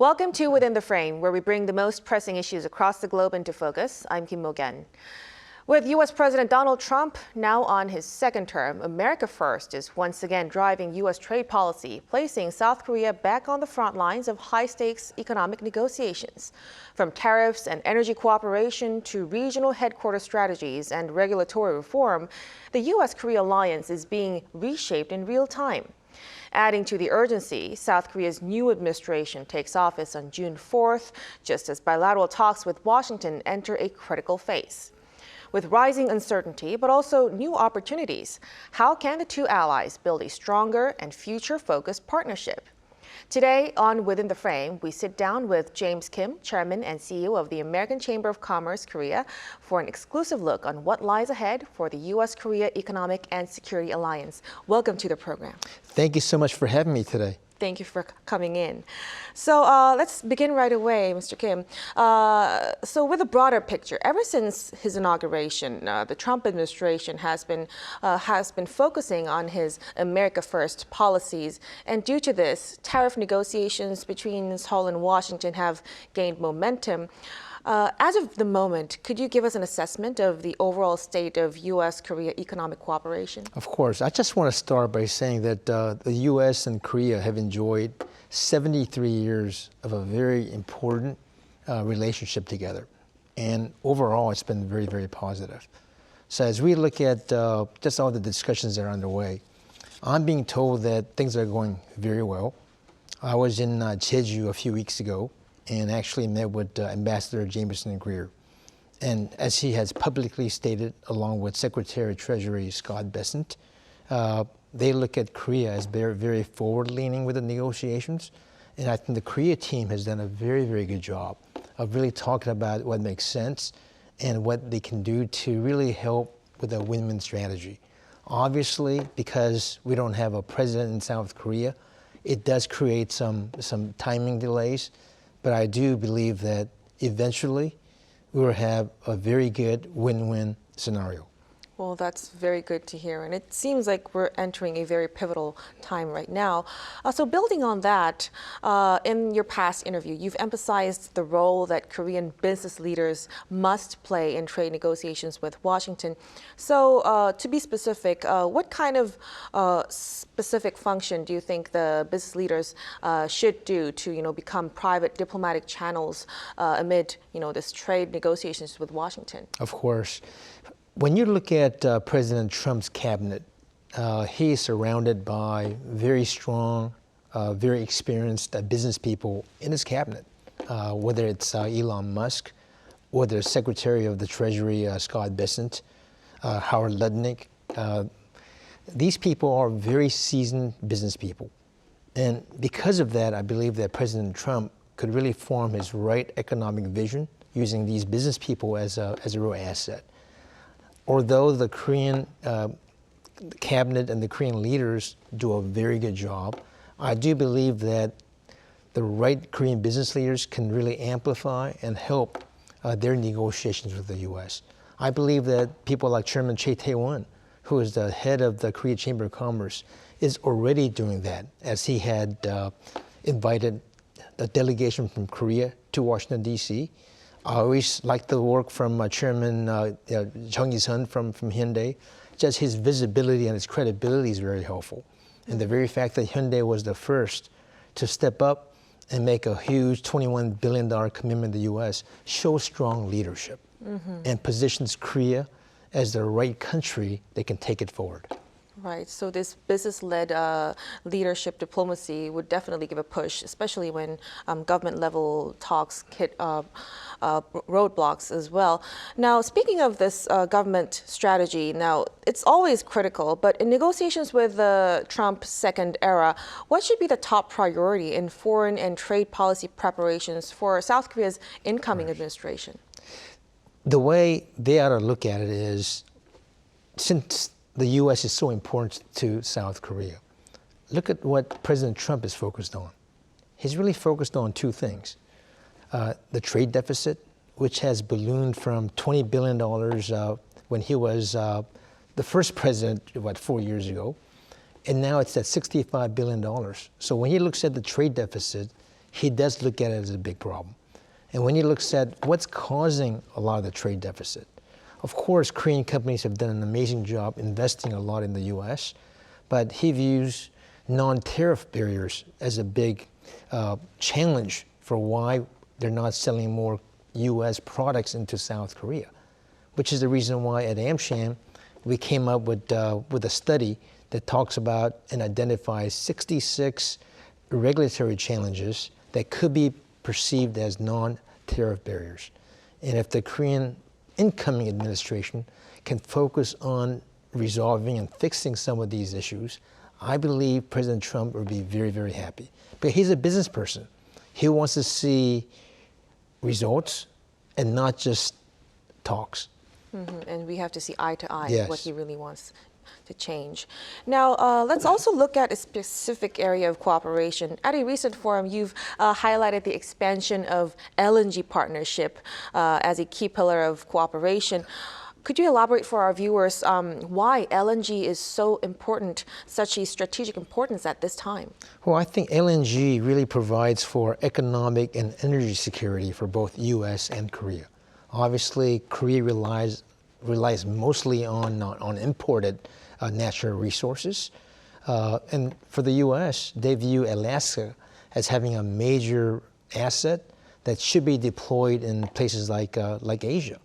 Welcome to Within the Frame, where we bring the most pressing issues across the globe into focus. I'm Kim Mok-yeon. With U.S. President Donald Trump now on his second term, America First is once again driving U.S. trade policy, placing South Korea back on the front lines of high-stakes economic negotiations. From tariffs and energy cooperation to regional headquarters strategies and regulatory reform, the U.S. Korea alliance is being reshaped in real time. Adding to the urgency, South Korea's new administration takes office on June 4th, just as bilateral talks with Washington enter a critical phase. With rising uncertainty, but also new opportunities, how can the two allies build a stronger and future-focused partnership? Today on Within the Frame, we sit down with James Kim, Chairman and CEO of the American Chamber of Commerce Korea, for an exclusive look on what lies ahead for the U.S. Korea Economic and Security Alliance. Welcome to the program. Thank you so much for having me today. Thank you for coming in. So let's begin right away, Mr. Kim. So with a broader picture, ever since his inauguration, the Trump administration has been focusing on his America First policies. And due to this, tariff negotiations between Seoul and Washington have gained momentum. As of the moment, could you give us an assessment of the overall state of U.S.-Korea economic cooperation? Of course. I just want to start by saying that the U.S. and Korea have enjoyed 73 years of a very important relationship together. And overall, it's been very, very positive. So as we look at just all the discussions that are underway, I'm being told that things are going very well. I was in Jeju a few weeks ago and actually met with Ambassador Jameson Greer. And as he has publicly stated, along with Secretary of Treasury Scott Bessent, they look at Korea as very, very forward-leaning with the negotiations. And I think the Korea team has done a very, very good job of really talking about what makes sense and what they can do to really help with a win-win strategy. Obviously, because we don't have a president in South Korea, it does create some timing delays. But I do believe that eventually we will have a very good win-win scenario. Well, that's very good to hear. And it seems like we're entering a very pivotal time right now. So building on that, in your past interview, you've emphasized the role that Korean business leaders must play in trade negotiations with Washington. So to be specific, what kind of specific function do you think the business leaders should do to, become private diplomatic channels amid, this trade negotiations with Washington? Of course. When you look at President Trump's cabinet, he is surrounded by very strong, very experienced business people in his cabinet, whether it's Elon Musk, whether it's Secretary of the Treasury Scott Bessent, Howard Lutnick. These people are very seasoned business people. And because of that, I believe that President Trump could really form his right economic vision using these business people as a real asset. Although the Korean cabinet and the Korean leaders do a very good job, I do believe that the right Korean business leaders can really amplify and help their negotiations with the U.S. I believe that people like Chairman Choi Tae-won, who is the head of the Korea Chamber of Commerce, is already doing that, as he had invited a delegation from Korea to Washington, D.C. I always like the work from Chairman Jung Il-sun from Hyundai. Just his visibility and his credibility is very helpful. And the very fact that Hyundai was the first to step up and make a huge $21 billion commitment to the U.S. shows strong leadership and positions Korea as the right country that can take it forward. Right. So this business-led leadership diplomacy would definitely give a push, especially when government-level talks hit roadblocks as well. Now, speaking of this government strategy, now it's always critical, but in negotiations with the Trump second era, what should be the top priority in foreign and trade policy preparations for South Korea's incoming administration? The way they ought to look at it is, since the U.S. is so important to South Korea, look at what President Trump is focused on. He's really focused on two things. The trade deficit, which has ballooned from $20 billion when he was the first president, 4 years ago, and now it's at $65 billion. So when he looks at the trade deficit, he does look at it as a big problem. And when he looks at what's causing a lot of the trade deficit, of course, Korean companies have done an amazing job investing a lot in the U.S., but he views non-tariff barriers as a big challenge for why they're not selling more U.S. products into South Korea, which is the reason why at AMCHAM we came up with a study that talks about and identifies 66 regulatory challenges that could be perceived as non-tariff barriers. And if the Korean incoming administration can focus on resolving and fixing some of these issues, I believe President Trump will be very, very happy. But he's a business person. He wants to see results and not just talks. Mm-hmm. And we have to see eye to eye Yes. what he really wants to change. Now, let's also look at a specific area of cooperation. At a recent forum, you've highlighted the expansion of LNG partnership as a key pillar of cooperation. Could you elaborate for our viewers why LNG is so important, such a strategic importance at this time? Well, I think LNG really provides for economic and energy security for both U.S. and Korea. Obviously, Korea relies mostly on imported natural resources. And for the U.S., they view Alaska as having a major asset that should be deployed in places like Asia.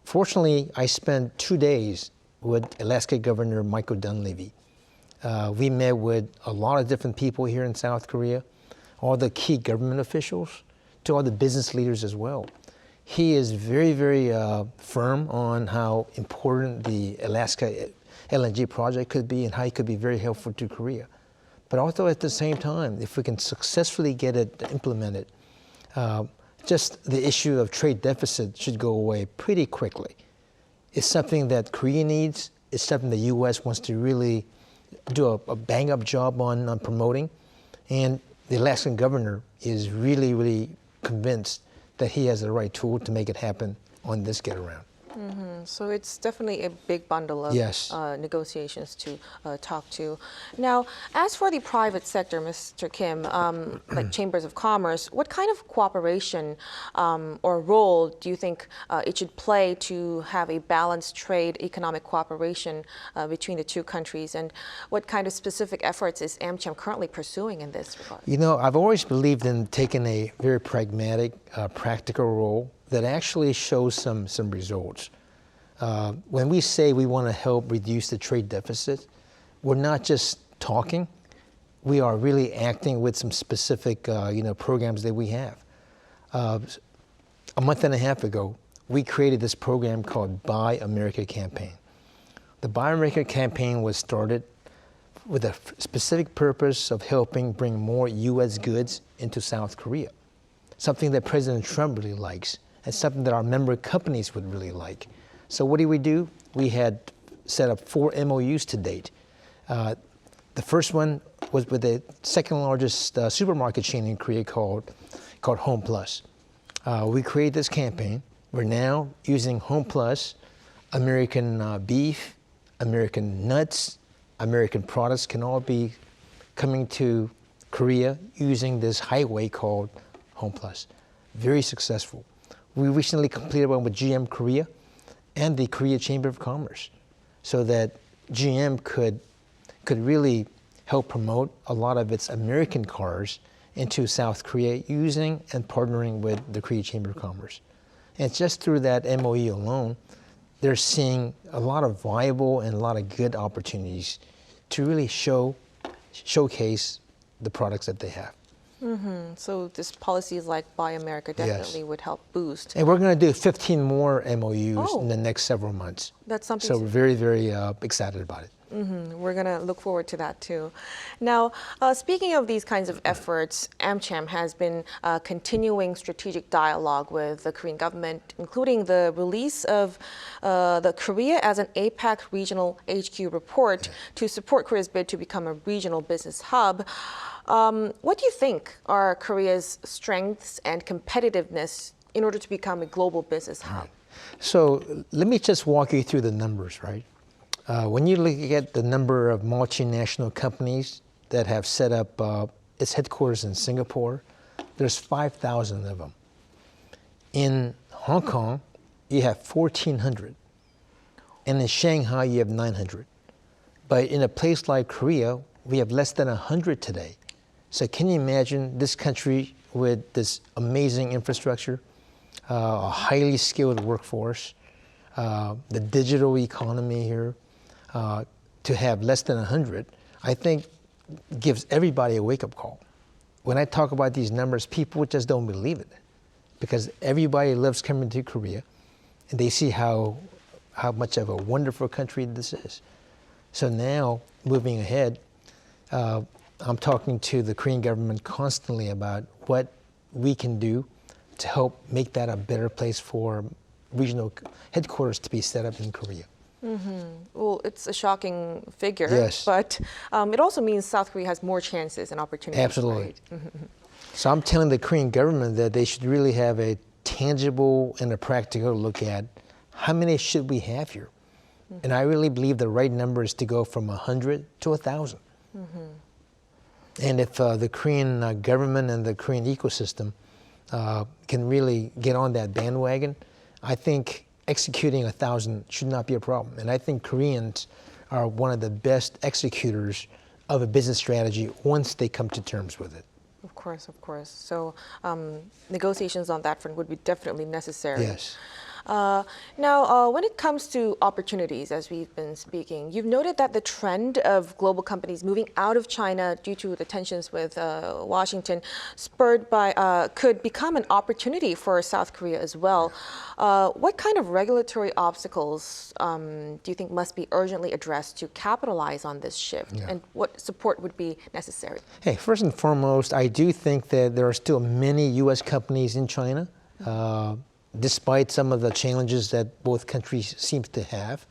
Fortunately, I spent 2 days with Alaska Governor Michael Dunleavy. We met with a lot of different people here in South Korea, all the key government officials, to all the business leaders as well. He is very, very firm on how important the Alaska LNG project could be and how it could be very helpful to Korea. But also at the same time, if we can successfully get it implemented, just the issue of trade deficit should go away pretty quickly. It's something that Korea needs. It's something the U.S. wants to really do a bang-up job on promoting. And the Alaskan governor is really, really convinced that he has the right tool to make it happen on this get-around. Mm-hmm. So it's definitely a big bundle of Yes. Negotiations to talk to. Now, as for the private sector, Mr. Kim, like chambers of commerce, what kind of cooperation or role do you think it should play to have a balanced trade economic cooperation between the two countries? And what kind of specific efforts is AMCHAM currently pursuing in this regard? You know, I've always believed in taking a very pragmatic, practical role that actually shows some results. When we say we want to help reduce the trade deficit, we're not just talking. We are really acting with some specific, programs that we have. A month and a half ago, we created this program called Buy America Campaign. The Buy America Campaign was started with a specific purpose of helping bring more U.S. goods into South Korea, something that President Trump really likes, and something that our member companies would really like. So what do? We had set up 4 MOUs to date. The first one was with the second largest supermarket chain in Korea called Home Plus. We created this campaign. We're now using Home Plus. American beef, American nuts, American products can all be coming to Korea using this highway called Home Plus. Very successful. We recently completed one with GM Korea and the Korea Chamber of Commerce so that GM could really help promote a lot of its American cars into South Korea using and partnering with the Korea Chamber of Commerce. And just through that MOE alone, they're seeing a lot of viable and a lot of good opportunities to really showcase the products that they have. Mm-hmm. So this policies like Buy America definitely Yes. would help boost. And we're going to do 15 more MOUs in the next several months. That's something. So we're very, very excited about it. Mm-hmm. We're going to look forward to that too. Now, speaking of these kinds of efforts, AMCHAM has been continuing strategic dialogue with the Korean government, including the release of the Korea as an APAC regional HQ report to support Korea's bid to become a regional business hub. What do you think are Korea's strengths and competitiveness in order to become a global business hub? So let me just walk you through the numbers, right? When you look at the number of multinational companies that have set up its headquarters in Singapore, there's 5,000 of them. In Hong Kong, you have 1,400. And in Shanghai, you have 900. But in a place like Korea, we have less than 100 today. So can you imagine this country with this amazing infrastructure, a highly skilled workforce, the digital economy here, to have less than 100, I think gives everybody a wake-up call. When I talk about these numbers, people just don't believe it because everybody loves coming to Korea and they see how much of a wonderful country this is. So now, moving ahead, I'm talking to the Korean government constantly about what we can do to help make that a better place for regional headquarters to be set up in Korea. Well, it's a shocking figure, Yes. but it also means South Korea has more chances and opportunities. Absolutely. Right? So I'm telling the Korean government that they should really have a tangible and a practical look at how many should we have here. And I really believe the right number is to go from 100 to 1,000. And if the Korean government and the Korean ecosystem can really get on that bandwagon, I think executing 1,000 should not be a problem. And I think Koreans are one of the best executors of a business strategy once they come to terms with it. Of course, of course. So negotiations on that front would be definitely necessary. Yes. Now, when it comes to opportunities, as we've been speaking, you've noted that the trend of global companies moving out of China due to the tensions with Washington, spurred by, could become an opportunity for South Korea as well. What kind of regulatory obstacles do you think must be urgently addressed to capitalize on this shift? Yeah. And what support would be necessary? Hey, first and foremost, I do think that there are still many U.S. companies in China. Despite some of the challenges that both countries seem to have.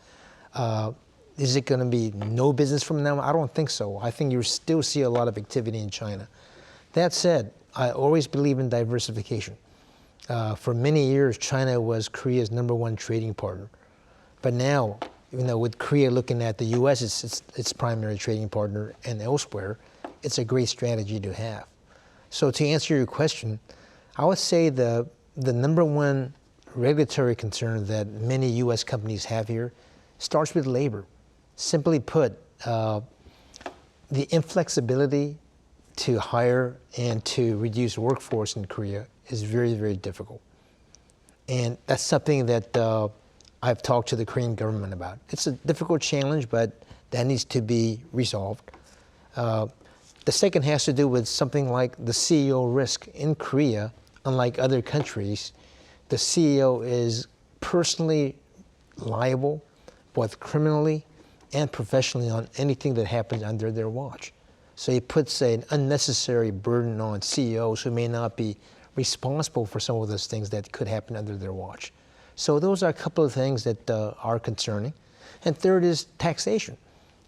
Is it going to be no business from now? I don't think so. I think you still see a lot of activity in China. That said, I always believe in diversification. For many years, China was Korea's #1 trading partner. But now, with Korea looking at the U.S. as its primary trading partner and elsewhere, it's a great strategy to have. So to answer your question, I would say the #1 regulatory concern that many U.S. companies have here starts with labor. Simply put, the inflexibility to hire and to reduce workforce in Korea is very, very difficult. And that's something that I've talked to the Korean government about. It's a difficult challenge, but that needs to be resolved. The second has to do with something like the CEO risk in Korea. Unlike other countries, the CEO is personally liable, both criminally and professionally, on anything that happens under their watch. So it puts an unnecessary burden on CEOs who may not be responsible for some of those things that could happen under their watch. So those are a couple of things that are concerning. And third is taxation.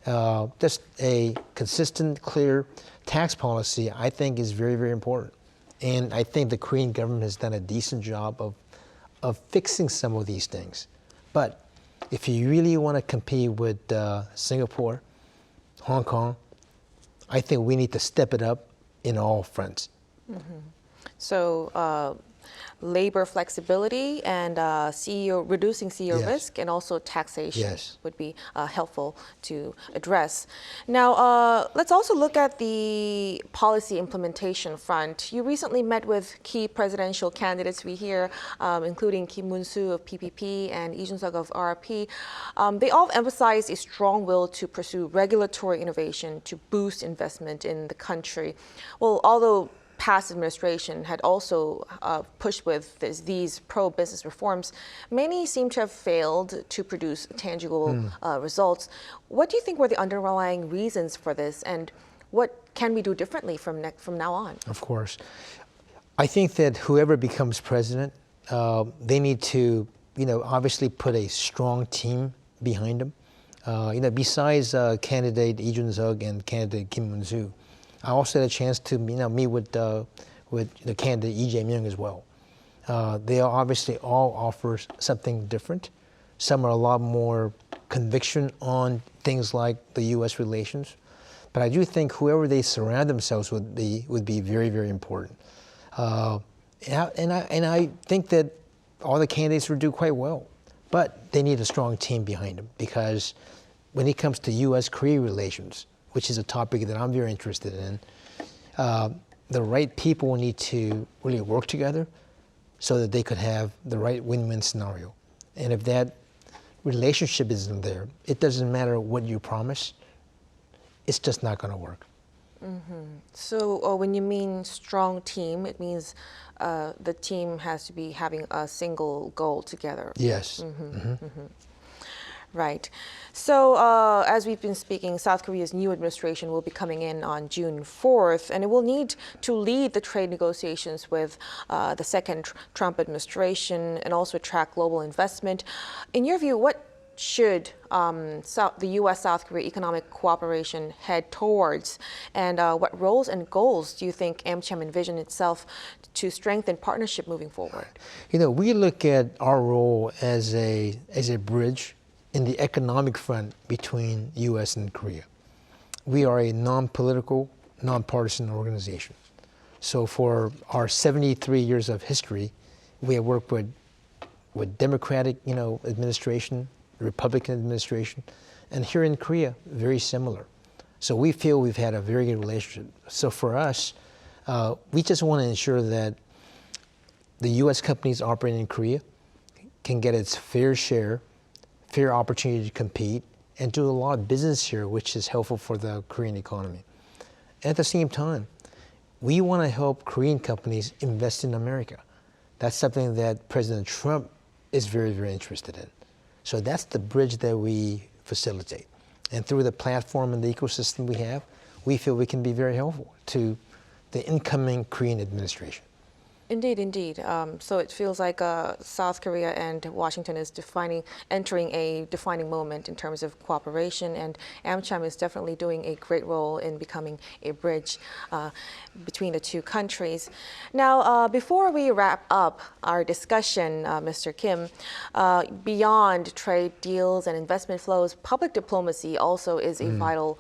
Just a consistent, clear tax policy, I think, is very, very important. And I think the Korean government has done a decent job of fixing some of these things. But if you really want to compete with Singapore, Hong Kong, I think we need to step it up in all fronts. So labor flexibility and reducing CEO Yes. risk and also taxation Yes. would be helpful to address. Now, let's also look at the policy implementation front. You recently met with key presidential candidates we hear, including Kim Moon-soo of PPP and Lee Jun-suk of RRP. They all emphasized a strong will to pursue regulatory innovation to boost investment in the country. Well, although past administration had also pushed with these pro-business reforms, many seem to have failed to produce tangible results. What do you think were the underlying reasons for this, and what can we do differently from now on? Of course. I think that whoever becomes president, they need to, obviously put a strong team behind them. Besides candidate Lee Jun-suk and candidate Kim Moon-soo, I also had a chance to meet with the candidate Lee Jae-myung as well. They obviously all offer something different. Some are a lot more conviction on things like the U.S. relations. But I do think whoever they surround themselves with would be very, very important. And I think that all the candidates will do quite well. But they need a strong team behind them, because when it comes to U.S. Korea relations, which is a topic that I'm very interested in, the right people need to really work together so that they could have the right win-win scenario. And if that relationship isn't there, it doesn't matter what you promise, it's just not going to work. So when you mean strong team, it means the team has to be having a single goal together. Yes. Right. So as we've been speaking, South Korea's new administration will be coming in on June 4th, and it will need to lead the trade negotiations with the second Trump administration and also attract global investment. In your view, what should the U.S.-South Korea economic cooperation head towards, and what roles and goals do you think AMCHAM envision itself to strengthen partnership moving forward? You know, we look at our role as a bridge in the economic front between U.S. and Korea. We are a non-political, non-partisan organization. So for our 73 years of history, we have worked with Democratic, administration, Republican administration, and here in Korea, very similar. So we feel we've had a very good relationship. So for us, we just want to ensure that the U.S. companies operating in Korea can get its fair share, fair opportunity to compete, and do a lot of business here, which is helpful for the Korean economy. At the same time, we want to help Korean companies invest in America. That's something that President Trump is very, very interested in. So that's the bridge that we facilitate. And through the platform and the ecosystem we have, we feel we can be very helpful to the incoming Korean administration. Indeed, indeed. So it feels like South Korea and Washington is entering a defining moment in terms of cooperation, and AMCHAM is definitely doing a great role in becoming a bridge between the two countries. Now, before we wrap up our discussion, Mr. Kim, beyond trade deals and investment flows, public diplomacy also is a vital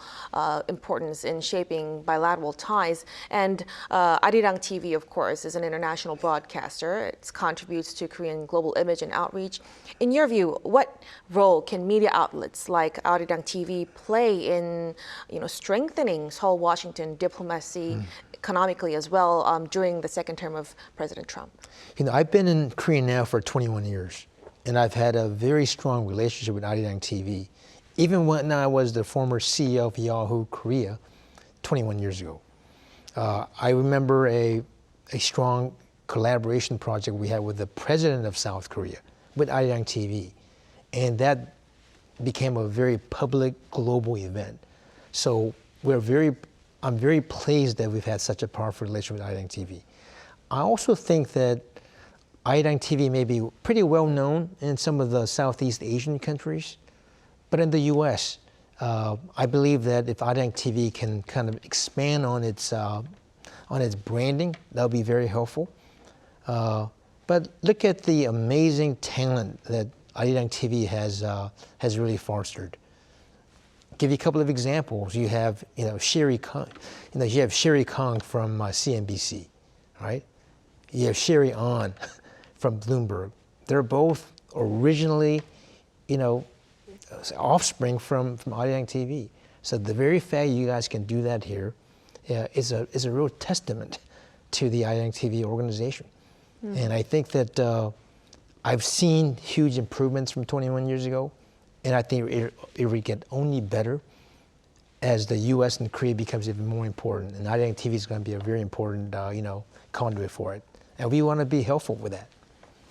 importance in shaping bilateral ties. And Arirang TV, of course, is an international broadcaster. It contributes to Korean global image and outreach. In your view, what role can media outlets like Arirang TV play in, strengthening Seoul-Washington diplomacy economically as well during the second term of President Trump? I've been in Korea now for 21 years, and I've had a very strong relationship with Arirang TV, even when I was the former CEO of Yahoo Korea 21 years ago. I remember a strong collaboration project we had with the president of South Korea, with Arirang TV. And that became a very public, global event. So I'm very pleased that we've had such a powerful relationship with Arirang TV. I also think that Arirang TV may be pretty well known in some of the Southeast Asian countries, but in the U.S., I believe that if Arirang TV can kind of expand on its branding, that'll be very helpful. But look at the amazing talent that Arirang TV has really fostered. Give you a couple of examples. You have Sherry Kong. You have Sherry Kong from CNBC, right? You have Sherry An from Bloomberg. They're both originally, offspring from Arirang TV. So the very fact you guys can do that here is a real testament to the Arirang TV organization. And I think that I've seen huge improvements from 21 years ago, and I think it will get only better as the U.S. and Korea becomes even more important. And Arirang TV is going to be a very important, conduit for it. And we want to be helpful with that.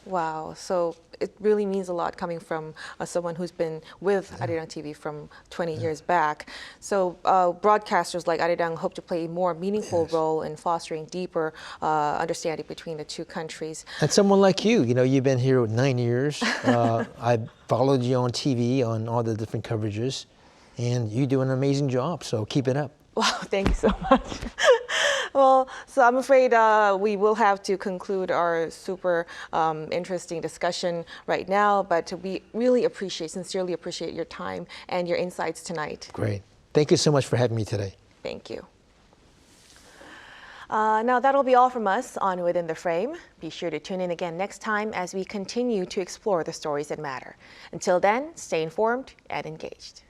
Wow. So it really means a lot coming from someone who's been with Arirang TV from 20 years back. So broadcasters like Arirang hope to play a more meaningful role in fostering deeper understanding between the two countries. And someone like you, you've been here 9 years. I followed you on TV on all the different coverages, and you do an amazing job. So keep it up. Wow, thank you so much. Well, so I'm afraid we will have to conclude our super interesting discussion right now, but we really sincerely appreciate your time and your insights tonight. Great. Thank you so much for having me today. Thank you. Now that'll be all from us on Within the Frame. Be sure to tune in again next time as we continue to explore the stories that matter. Until then, stay informed and engaged.